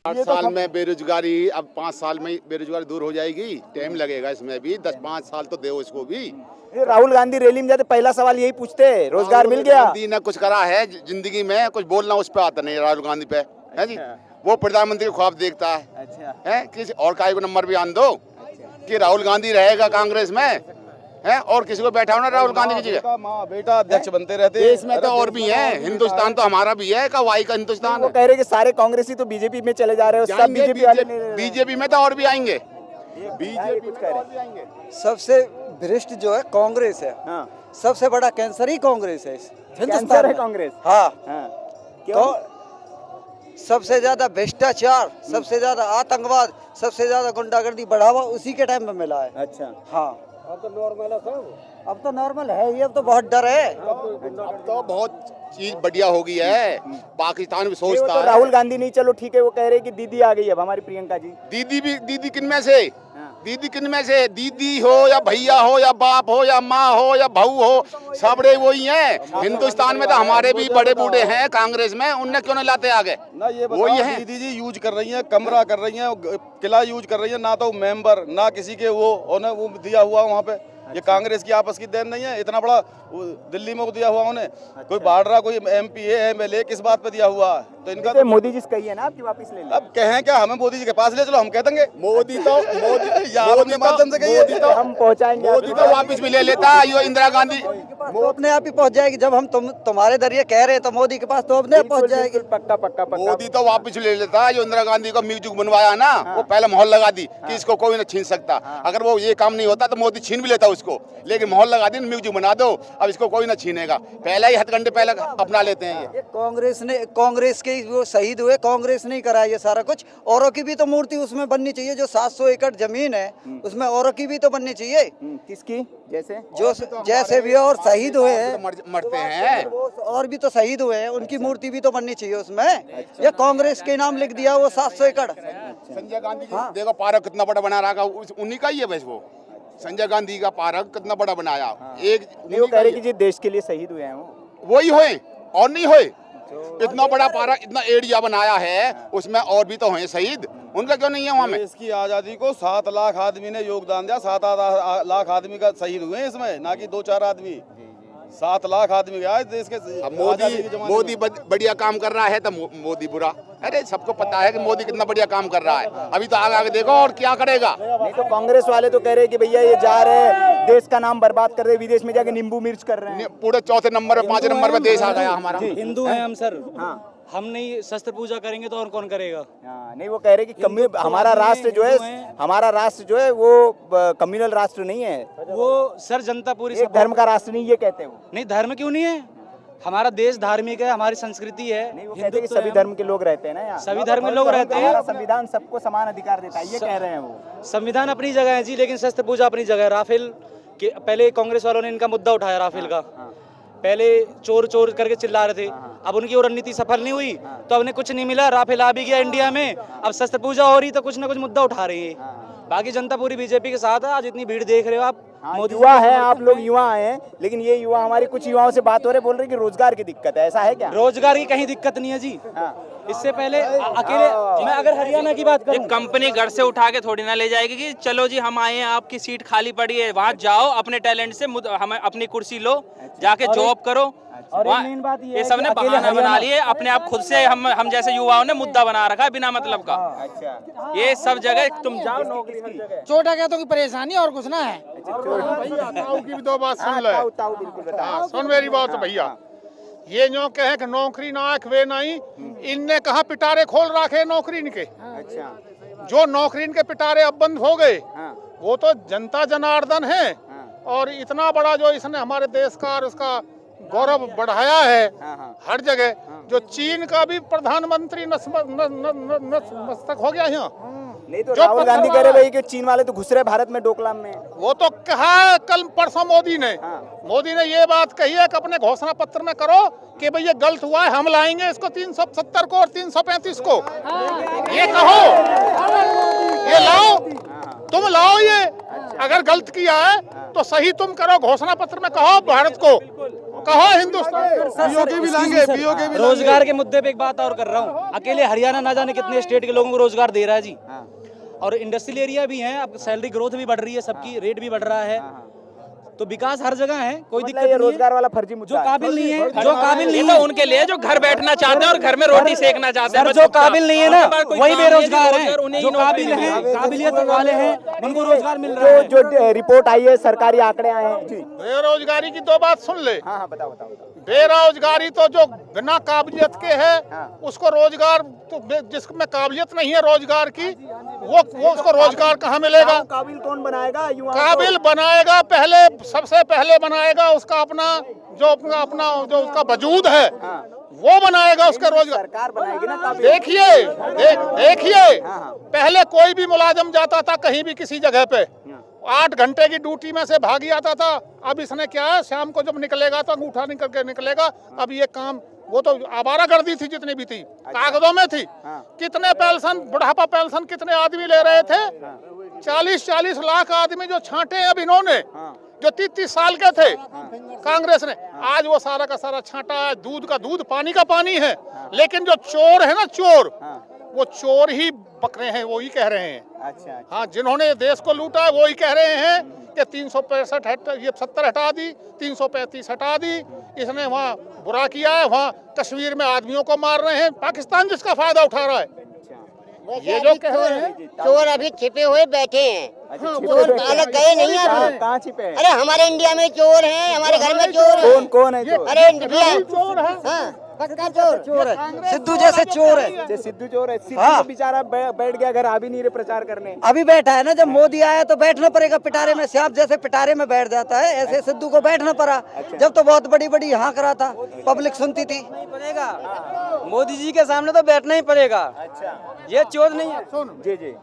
8 साल में बेरोजगारी, अब 5 साल में बेरोजगारी दूर हो जाएगी, टाइम लगेगा इसमें भी, 10-5 साल तो दो इसको भी। ये राहुल गांधी रैली में जाते पहला सवाल यही पूछते, रोजगार मिल गया? गांधी ने कुछ करा है जिंदगी में, कुछ बोलना उस पे आता नहीं राहुल गांधी पे, है जी। वो प्रधानमंत्री को ख्वाब देखता है, अच्छा है किसी और काय को नंबर भी आन दो कि राहुल गांधी रहेगा कांग्रेस में, है और किसी को बैठा होना राहुल गांधी की जगह। माँ बेटा अध्यक्ष बनते रहते हैं। देश में तो और भी है, हिंदुस्तान तो हमारा भी है, का वाई का हिंदुस्तान वो है। कह रहे कि सारे कांग्रेसी तो बीजेपी में चले जा रहे हो, सब बीजेपी वाले नहीं रह रहे। बीजेपी में तो और भी आएंगे, बीजेपी कुछ कह रहे हैं। सबसे भ्रष्ट जो है कांग्रेस है। हाँ, सबसे बड़ा कैंसर ही कांग्रेस है कैंसर है में। कांग्रेस। हाँ, हाँ, क्यों? सबसे ज्यादा भ्रष्टाचार, सबसे ज्यादा आतंकवाद, सबसे ज्यादा गुंडागर्दी बढ़ावा उसी के टाइम में मिला है। अच्छा, हाँ, अब तो नॉर्मल है सब। अब तो नॉर्मल है ये, अब तो बहुत डर है। अब तो बहुत चीज बढ़िया हो गई है। पाकिस्तान भी नहीं, वो सोचता तो है। राहुल गांधी नहीं, चलो ठीक है, वो कह रहे कि दीदी आ गई अब हमारी प्रियंका जी। दीदी किन में से, दीदी किन में से, दीदी हो या भैया हो या बाप हो या माँ हो या बहू हो, सबड़े वही हैं। हिंदुस्तान में तो हमारे भी बड़े बूढ़े हैं कांग्रेस में, उनने क्यों नहीं लाते आगे? ना ये वही बताओ, है। दीदी जी यूज कर रही हैं, कमरा कर रही हैं, किला यूज कर रही हैं, ना तो मेंबर ना किसी के वो उन्हें वो दिया हुआ वहाँ पे। ये कांग्रेस की आपस की देन नहीं है, इतना बड़ा दिल्ली में वो दिया हुआ उन्हें। कोई बाढ़ रहा, कोई MP MLA किस बात पे दिया हुआ है? तो इनका तो मोदी जी से कही है ना आपकी, वापस ले लो। अब कहें क्या, हमें मोदी जी के पास ले चलो, हम कह देंगे मोदी या अपने माध्यम से कहिए। हम पहुंचाएंगे। मोदी तो वापिस भी ले लेता, यो इंदिरा गांधी। वो अपने आप ही पहुंच जाएगी। जब हम तुम्हारे जरिए कह रहे हैं तो मोदी के पास तो अपने आप पहुंच जाएगी। पक्का पक्का पक्का। मोदी तो वापिस ले लेता, जो इंदिरा गांधी को म्यूजिक बनवाया ना, वो पहले मोहर लगा दी कि इसको कोई न छीन सकता। अगर वो ये काम नहीं होता तो मोदी छीन भी लेता उसको, लेकिन मोहर लगा दी, म्यूजिक बना दो, अब इसको कोई न छीनेगा। पहले ही हथकंडे पहले अपना लेते हैं ये। कांग्रेस के वो शहीद हुए, कांग्रेस ने कराया ये सारा कुछ। औरों की भी तो मूर्ति उसमें बननी चाहिए। जो 700 एकड़ जमीन है उसमें औरों की भी तो बननी चाहिए। किसकी? जैसे जो जैसे भी और शहीद हुए हैं, मरते हैं और भी तो शहीद हुए हैं, उनकी मूर्ति भी तो बननी चाहिए उसमें। ये कांग्रेस के नाम लिख दिया वो 700 एकड़। संजय गांधी जी देखो पार्क कितना बड़ा बना रहा, उन्हीं का ही है बस। वो संजय गांधी का पार्क कितना बड़ा बनाया, एक वो कह रहे कि जी देश के लिए शहीद हुए हैं वो। वही होए और नहीं होए। इतना बड़ा पार्क, इतना एरिया बनाया है, उसमें और भी तो हैं शहीद, उनका क्यों नहीं है वहाँ में? इसकी आजादी को 7 लाख आदमी ने योगदान दिया। 7 लाख आदमी का शहीद हुए हैं इसमें, ना कि 2-4 आदमी। 7 लाख आदमी गया इस देश के। अब मोदी बढ़िया काम कर रहा है तो मोदी बुरा। अरे सबको पता है कि मोदी कितना बढ़िया काम कर रहा है। अभी तो आगे देखो और क्या करेगा। नहीं तो कांग्रेस वाले तो कह रहे हैं कि भैया ये जा रहे हैं, देश का नाम बर्बाद कर रहे, विदेश में जाके नींबू मिर्च कर रहे हैं। पूरे 4थे नंबर में 5 नंबर में देश आ गया हमारा। हिंदू हैं हम सर। हाँ हम नहीं शस्त्र पूजा करेंगे तो और कौन करेगा? हाँ, नहीं वो कह रहे कि हमारा राष्ट्र जो है, हमारा राष्ट्र जो है वो कम्युनल राष्ट्र नहीं है, वो सर जनता पूरी एक धर्म का राष्ट्र नहीं, ये कहते हैं वो। नहीं, धर्म क्यों नहीं है? हमारा देश धार्मिक है, हमारी संस्कृति है। नहीं वो कहते हैं कि सभी धर्म के लोग रहते हैं ना यहाँ, सभी धर्म के लोग रहते हैं। हमारा संविधान सबको समान अधिकार देता है, ये कह रहे हैं वो। संविधान अपनी जगह है जी, लेकिन शस्त्र पूजा अपनी जगह है। राफेल के पहले कांग्रेस वालों ने इनका मुद्दा उठाया राफेल का। पहले चोर चोर करके चिल्ला रहे थे, अब उनकी वो रणनीति सफल नहीं हुई तो अब कुछ नहीं मिला, राफेल आ भी गया इंडिया में। अब शस्त्र पूजा हो रही तो कुछ ना कुछ मुद्दा उठा रही है। बाकी जनता पूरी बीजेपी के साथ है। आज इतनी भीड़ देख रहे हो आप। मोदी युवा है, आप लोग युवा हैं, लेकिन ये युवा, हमारी कुछ युवाओं से बात हो रही, बोल रहे कि रोजगार की दिक्कत है, ऐसा है क्या? रोजगार की कहीं दिक्कत नहीं है जी। इससे पहले अकेले मैं अगर हरियाणा की बात करूं, कंपनी घर से उठा के थोड़ी ना ले जाएगी कि चलो जी हम आए हैं, आपकी सीट खाली पड़ी है, वहाँ जाओ अपने टैलेंट से हमें अपनी कुर्सी लो, जाके जॉब करो। और एक मेन बात ये सबने बहाना बना लिए अपने आप खुद से। हम जैसे युवाओं ने मुद्दा बना रखा है बिना मतलब का। अच्छा, ये सब जगह तुम जाओ नौकरी। चोट आ गया तो की परेशानी और कुछ ना है। ताऊ की भी 2 बात हाँ, सुन ले। ताऊ बिल्कुल बताओ। सुन मेरी बात भैया, ये जो कहे कि नौकरी ना आख वे नहीं, इनने कहा पिटारे खोल रखे नौकरी इनके। अच्छा, जो नौकरी इनके पिटारे अब बंद हो गए, हाँ, वो तो जनता जनार्दन है। हाँ, और इतना बड़ा जो इसने हमारे देश का और उसका गौरव बढ़ाया है हाँ, हर जगह। जो चीन का भी प्रधानमंत्री नतमस्तक हो गया यहाँ। नहीं तो राहुल गांधी कह रहे भाई कि चीन वाले तो घुस रहे भारत में डोकलाम में। वो तो कहा कल परसों मोदी ने। मोदी ने ये बात कही है कि अपने घोषणा पत्र में करो कि भाई ये गलत हुआ है, हम लाएंगे इसको 370 को और 335 को। ये कहो, ये लाओ, तुम लाओ ये। अगर गलत किया है तो सही तुम करो, घोषणा पत्र में कहो भारत को कहो हिंदुस्तान बीओके भी लाएंगे, बीओके भी रोजगार के मुद्दे पे एक बात और कर रहा हूँ, अकेले हरियाणा ना जाने कितने स्टेट के लोगों को रोजगार दे रहा है जी। और इंडस्ट्रियल एरिया भी है, अब सैलरी ग्रोथ भी बढ़ रही है, सबकी रेट भी बढ़ रहा है, तो विकास हर जगह है, कोई दिक्कत ये नहीं है। रोजगार वाला फर्जी मुद्दा जो है। काबिल नहीं है, जो काबिल ये नहीं तो है, उनके लिए जो घर बैठना चाहते हैं और घर में रोटी सेकना चाहते हैं, सर बस जो चुपचाप। काबिल नहीं है ना उनके पास कोई वही काम नहीं बेरोजगार रोजगार हैं, उन्हें ही जो नौकरी काबिल मिलेगी। हैं, काबिलियत वाले हैं, उनको रोजगार मिल रहा है। जो रिपोर्ट आई है, सरकारी आंकड़े आए हैं जी। बेरोजगारी की दो बात सुन ले। हाँ हाँ, बताओ बताओ बताओ। बेरोजगारी तो जो बिना काबिलियत के है हाँ। उसको रोजगार, तो जिसमें काबिलियत नहीं है रोजगार की, वो उसको रोजगार कहाँ मिलेगा? काबिल कौन बनाएगा? युवा काबिल बनाएगा पहले, सबसे पहले बनाएगा उसका अपना जो उसका वजूद है, वो बनाएगा उसका रोजगार। सरकार बनाएगी ना काबिल। देखिए पहले कोई भी मुलाजिम जाता था कहीं भी किसी जगह पे 8 घंटे की ड्यूटी में से भागी आता था। अब इसने क्या है, शाम को जब निकलेगा तो अंगूठा निकल के निकलेगा। अब ये काम, वो तो आवारागर्दी थी जितनी भी थी, कागजों में थी। कितने पेंशन, बुढ़ापा पेंशन कितने आदमी ले रहे थे? 40-40 लाख आदमी जो छांटे हैं अब इन्होंने, जो 30-30 साल के थे कांग्रेस ने, आज वो सारा का सारा छांटा है। दूध का दूध, पानी का पानी है। लेकिन जो चोर है ना, चोर, वो चोर ही पकड़े हैं, वो ही कह रहे हैं। अच्छा हाँ, जिन्होंने देश को लूटा है वो ही कह रहे हैं कि 365 ये 70 हटा दी, 335 हटा दी। इसने वहाँ बुरा किया है, वहाँ कश्मीर में आदमियों को मार रहे हैं। पाकिस्तान जिसका फायदा उठा रहा है। ये जो कह रहे हैं, चोर अभी छिपे हुए बैठे हैं। चोर अलग गए नहीं है अभी। कहाँ छिपे हैं? अरे हमारे इंडिया में चोर हैं, हमारे घर में चोर हैं। कौन कौन है चोर? अरे इंडिया चोर है। हाँ, पक्का चोर। चोर है, सिद्धू जैसे चोर है। जे सिद्धू चोर है। सिद्धू हाँ। तो बेचारा बैठ गया घर, आ भी नहीं रहे प्रचार करने। अभी बैठा है ना, जब मोदी आया तो बैठना पड़ेगा पिटारे में। श्याम जैसे पिटारे में बैठ जाता है, ऐसे सिद्धू को बैठना पड़ा। जब तो बहुत बड़ी बड़ी हाँक रहा था, पब्लिक सुनती थी। मोदी जी के सामने तो बैठना ही पड़ेगा। अच्छा ये चोर नहीं है। जी जी